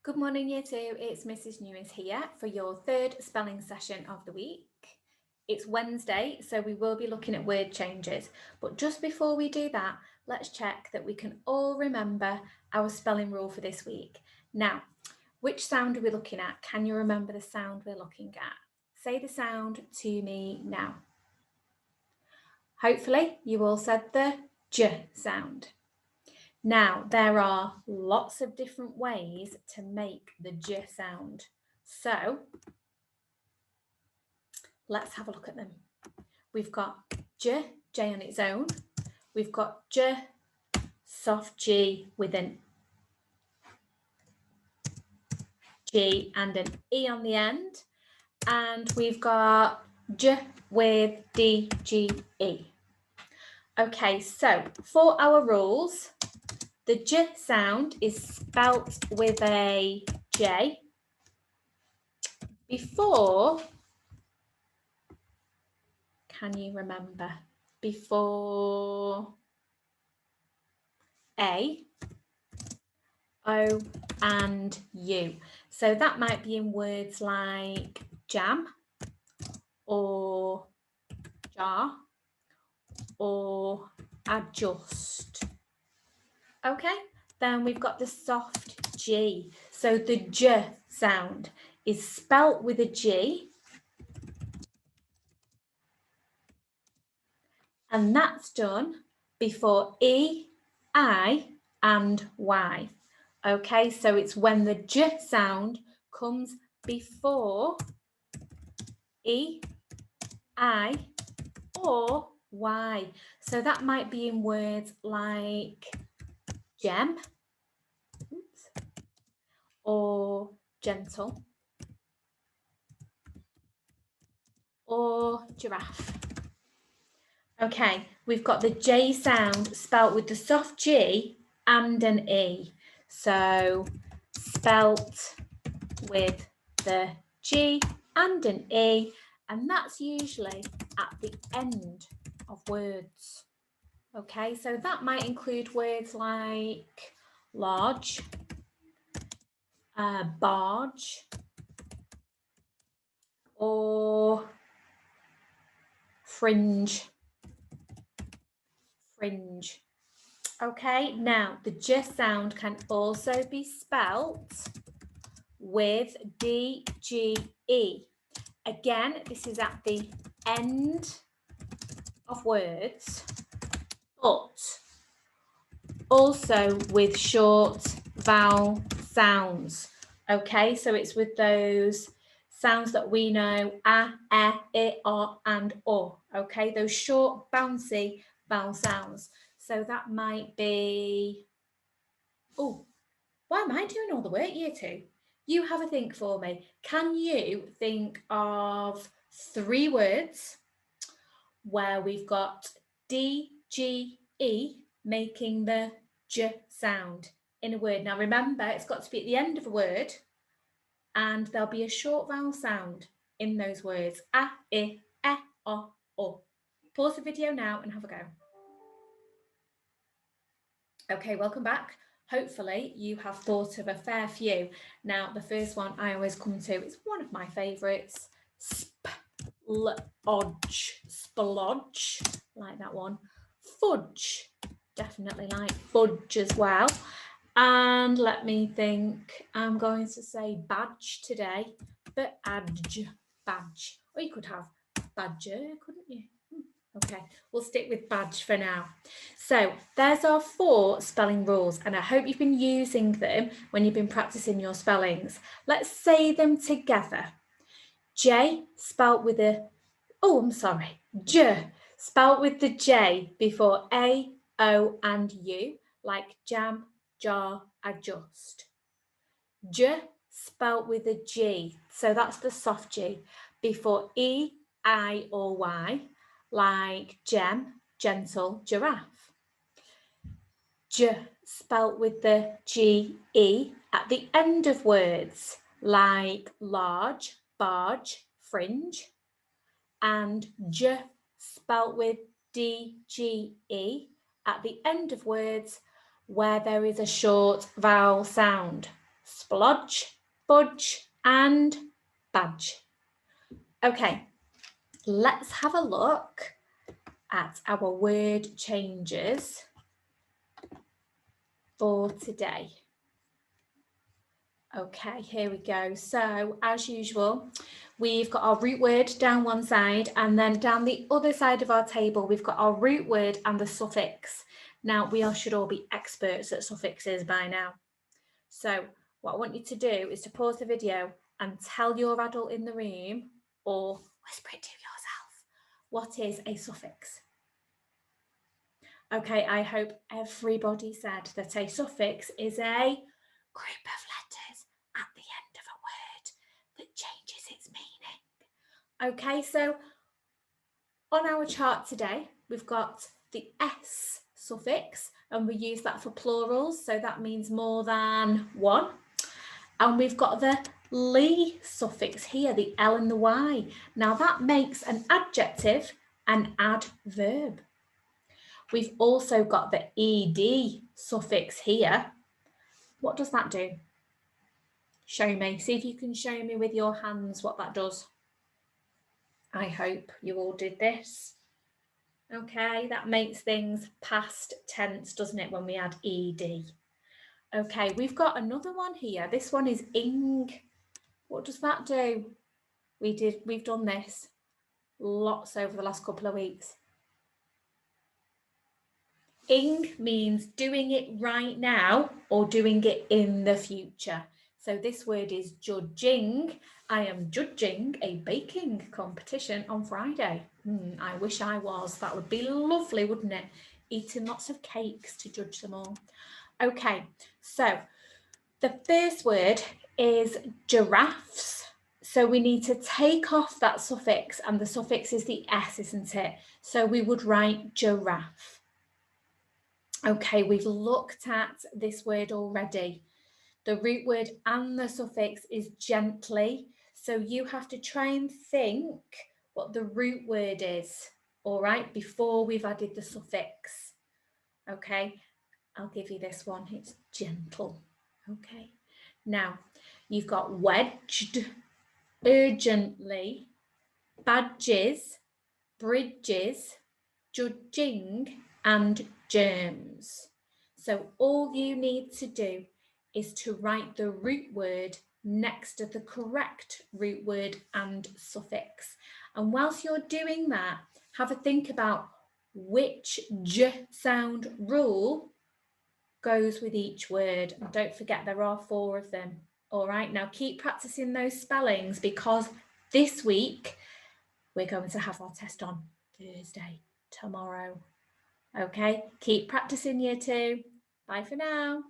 Good morning, Year 2. It's Mrs. Newis here for your third spelling session of the week. It's Wednesday, so we will be looking at word changes. But just before we do that, let's check that we can all remember our spelling rule for this week. Now, which sound are we looking at? Can you remember the sound we're looking at? Say the sound to me now. Hopefully, you all said the J sound. Now, there are lots of different ways to make the J sound. So, let's have a look at them. We've got J on its own. We've got J, soft G with an G and an E on the end. And we've got J with D, G, E. Okay, so for our rules, the J sound is spelt with a J before, can you remember, before A, O and U. So that might be in words like jam or jar or adjust. Okay, then we've got the soft G. So the J sound is spelt with a G, and that's done before E, I and Y. Okay, so it's when the J sound comes before E, I or Y. So that might be in words like gem or gentle or giraffe. Okay, we've got the J sound spelt with the soft G and an E. So spelt with the G and an E, and that's usually at the end of words. Okay, so that might include words like large, barge, or fringe. Fringe. Okay, now the J sound can also be spelt with D, G, E. Again, this is at the end of words, but also with short vowel sounds. Okay, so it's with those sounds that we know, a, e, o, and o. Okay, those short, bouncy vowel sounds. So that might be, oh, why am I doing all the work, Year 2? You have a think for me. Can you think of 3 words where we've got D, G, E making the J sound in a word? Now remember, it's got to be at the end of a word and there'll be a short vowel sound in those words. A, I, e, o. Pause the video now and have a go. Okay, welcome back. Hopefully you have thought of a fair few. Now, the first one I always come to, it's one of my favourites. Splodge, splodge, like that one. Fudge, definitely like fudge as well. And let me think, I'm going to say badge today, but badge. Or you could have badger, couldn't you? Okay, we'll stick with badge for now. So there's our 4 spelling rules, and I hope you've been using them when you've been practicing your spellings. Let's say them together. J spelt with a, J spelt with the J before A, O and U, like jam, jar, adjust. J spelt with a G, so that's the soft G, before E, I or Y, like gem, gentle, giraffe. J spelt with the G-E at the end of words, like large, barge, fringe. And J spelt with D-G-E at the end of words where there is a short vowel sound. splodge, budge, and badge. Okay, let's have a look at our word changes for today. Okay, here we go. So as usual, we've got our root word down one side, and then down the other side of our table, we've got our root word and the suffix. Now, we should all be experts at suffixes by now. So what I want you to do is to pause the video and tell your adult in the room, or whisper it to yourself, what is a suffix? Okay, I hope everybody said that a suffix is a group of letters at the end of a word that changes its meaning. Okay, so on our chart today, we've got the S suffix, and we use that for plurals, so that means more than one. And we've got the ly suffix here, the L and the Y. Now that makes an adjective an adverb. We've also got the ed suffix here. What does that do? Show me. See if you can show me with your hands what that does. I hope you all did this. Okay, that makes things past tense, doesn't it, when we add ed? Okay, we've got another one here. This one is ing. What does that do? We've done this lots over the last couple of weeks. Ing means doing it right now or doing it in the future. So this word is judging. I am judging a baking competition on Friday. I wish I was. That would be lovely, wouldn't it? Eating lots of cakes to judge them all. Okay, so the first word is giraffes. So we need to take off that suffix, and the suffix is the S, isn't it? So we would write giraffe. Okay, we've looked at this word already. The root word and the suffix is gently. So you have to try and think what the root word is, all right, before we've added the suffix. Okay, I'll give you this one. It's gentle. Okay, now you've got wedged, urgently, badges, bridges, judging, and germs. So all you need to do is to write the root word next to the correct root word and suffix. And whilst you're doing that, have a think about which j sound rule goes with each word. And don't forget, there are 4 of them. All right, now keep practicing those spellings, because this week we're going to have our test on Thursday, tomorrow. Okay, keep practicing, year 2. Bye for now.